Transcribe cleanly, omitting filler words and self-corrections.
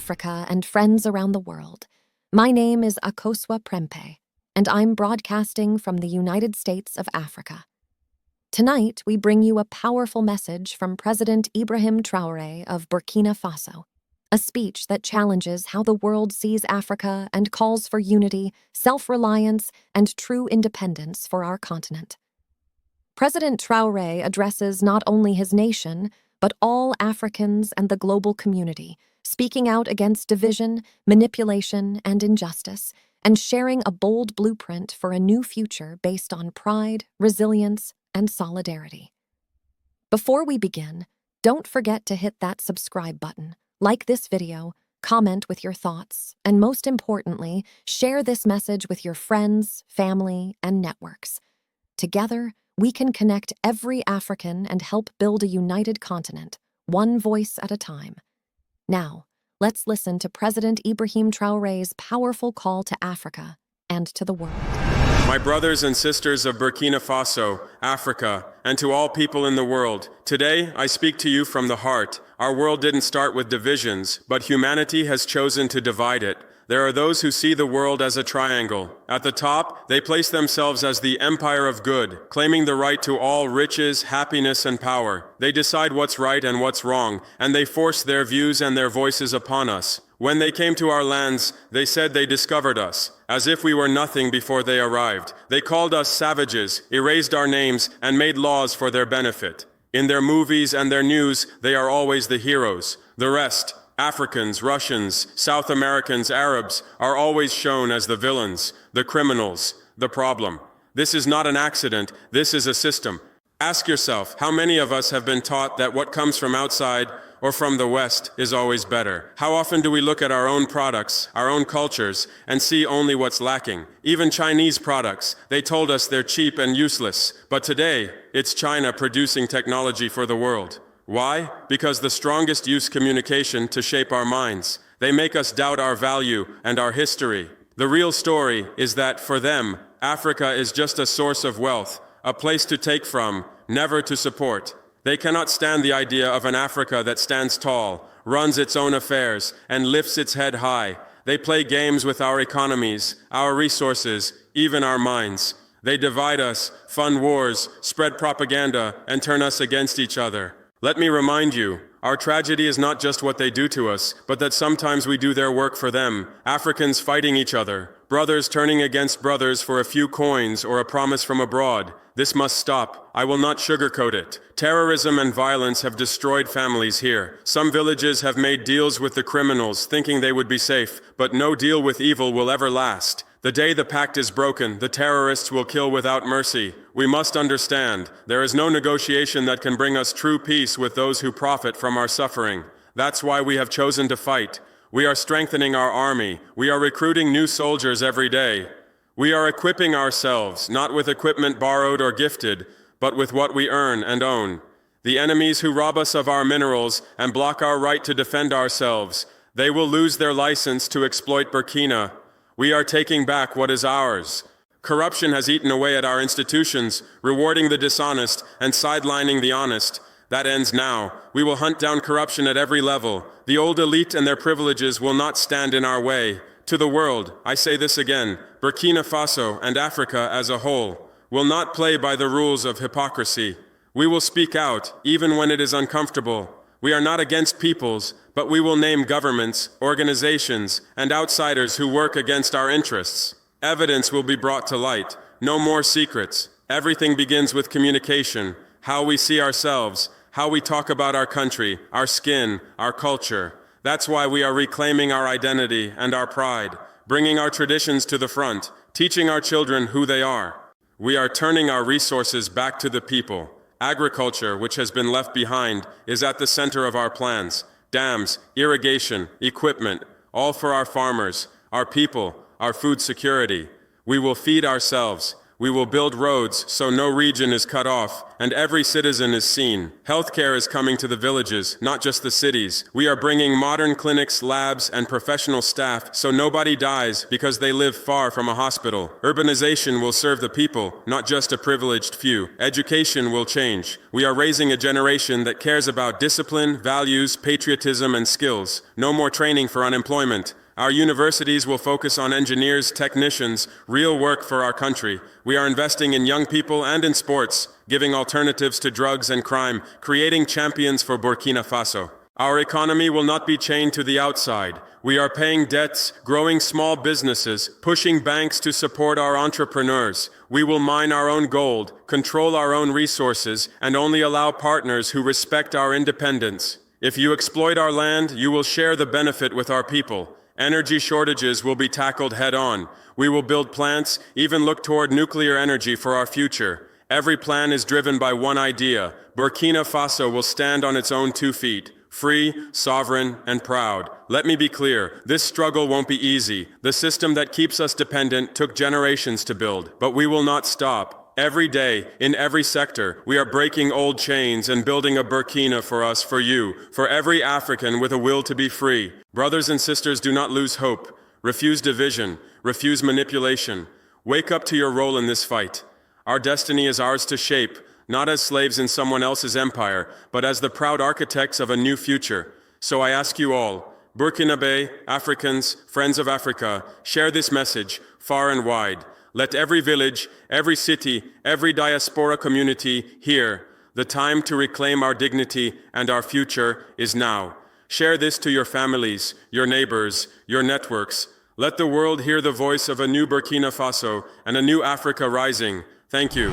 Africa and friends around the world. My name is Akosua Prempeh, and I'm broadcasting from the United States of Africa. Tonight, we bring you a powerful message from President Ibrahim Traoré of Burkina Faso, a speech that challenges how the world sees Africa and calls for unity, self-reliance, and true independence for our continent. President Traoré addresses not only his nation, but all Africans and the global community, speaking out against division, manipulation, and injustice, and sharing a bold blueprint for a new future based on pride, resilience, and solidarity. Before we begin, don't forget to hit that subscribe button, like this video, comment with your thoughts, and most importantly, share this message with your friends, family, and networks. Together, we can connect every African and help build a united continent, one voice at a time. Now, let's listen to President Ibrahim Traoré's powerful call to Africa and to the world. My brothers and sisters of Burkina Faso, Africa, and to all people in the world, today I speak to you from the heart. Our world didn't start with divisions, but humanity has chosen to divide it. There are those who see the world as a triangle. At the top, they place themselves as the empire of good, claiming the right to all riches, happiness, and power. They decide what's right and what's wrong, and they force their views and their voices upon us. When they came to our lands, they said they discovered us, as if we were nothing before they arrived. They called us savages, erased our names, and made laws for their benefit. In their movies and their news, they are always the heroes. The rest, Africans, Russians, South Americans, Arabs, are always shown as the villains, the criminals, the problem. This is not an accident, this is a system. Ask yourself, how many of us have been taught that what comes from outside or from the West is always better? How often do we look at our own products, our own cultures, and see only what's lacking? Even Chinese products, they told us they're cheap and useless. But today, it's China producing technology for the world. Why? Because the strongest use communication to shape our minds. They make us doubt our value and our history. The real story is that, for them, Africa is just a source of wealth, a place to take from, never to support. They cannot stand the idea of an Africa that stands tall, runs its own affairs, and lifts its head high. They play games with our economies, our resources, even our minds. They divide us, fund wars, spread propaganda, and turn us against each other. Let me remind you, our tragedy is not just what they do to us, but that sometimes we do their work for them. Africans fighting each other, brothers turning against brothers for a few coins or a promise from abroad. This must stop. I will not sugarcoat it. Terrorism and violence have destroyed families here. Some villages have made deals with the criminals, thinking they would be safe, but no deal with evil will ever last. The day the pact is broken, the terrorists will kill without mercy. We must understand, there is no negotiation that can bring us true peace with those who profit from our suffering. That's why we have chosen to fight. We are strengthening our army. We are recruiting new soldiers every day. We are equipping ourselves, not with equipment borrowed or gifted, but with what we earn and own. The enemies who rob us of our minerals and block our right to defend ourselves, they will lose their license to exploit Burkina. We are taking back what is ours. Corruption has eaten away at our institutions, rewarding the dishonest and sidelining the honest. That ends now. We will hunt down corruption at every level. The old elite and their privileges will not stand in our way. To the world, I say this again, Burkina Faso and Africa as a whole will not play by the rules of hypocrisy. We will speak out, even when it is uncomfortable. We are not against peoples, but we will name governments, organizations, and outsiders who work against our interests. Evidence will be brought to light. No more secrets. Everything begins with communication, how we see ourselves, how we talk about our country, our skin, our culture. That's why we are reclaiming our identity and our pride, bringing our traditions to the front, teaching our children who they are. We are turning our resources back to the people. Agriculture, which has been left behind, is at the center of our plans. Dams, irrigation, equipment, all for our farmers, our people, our food security. We will feed ourselves. We will build roads so no region is cut off and every citizen is seen. Healthcare is coming to the villages, not just the cities. We are bringing modern clinics, labs, and professional staff so nobody dies because they live far from a hospital. Urbanization will serve the people, not just a privileged few. Education will change. We are raising a generation that cares about discipline, values, patriotism, and skills. No more training for unemployment. Our universities will focus on engineers, technicians, real work for our country. We are investing in young people and in sports, giving alternatives to drugs and crime, creating champions for Burkina Faso. Our economy will not be chained to the outside. We are paying debts, growing small businesses, pushing banks to support our entrepreneurs. We will mine our own gold, control our own resources, and only allow partners who respect our independence. If you exploit our land, you will share the benefit with our people. Energy shortages will be tackled head-on. We will build plants, even look toward nuclear energy for our future. Every plan is driven by one idea. Burkina Faso will stand on its own 2 feet, free, sovereign, and proud. Let me be clear, this struggle won't be easy. The system that keeps us dependent took generations to build, but we will not stop. Every day, in every sector, we are breaking old chains and building a Burkina for us, for you, for every African with a will to be free. Brothers and sisters, do not lose hope. Refuse division. Refuse manipulation. Wake up to your role in this fight. Our destiny is ours to shape, not as slaves in someone else's empire, but as the proud architects of a new future. So I ask you all, Burkinabe, Africans, friends of Africa, share this message far and wide. Let every village, every city, every diaspora community hear. The time to reclaim our dignity and our future is now. Share this to your families, your neighbors, your networks. Let the world hear the voice of a new Burkina Faso and a new Africa rising. Thank you.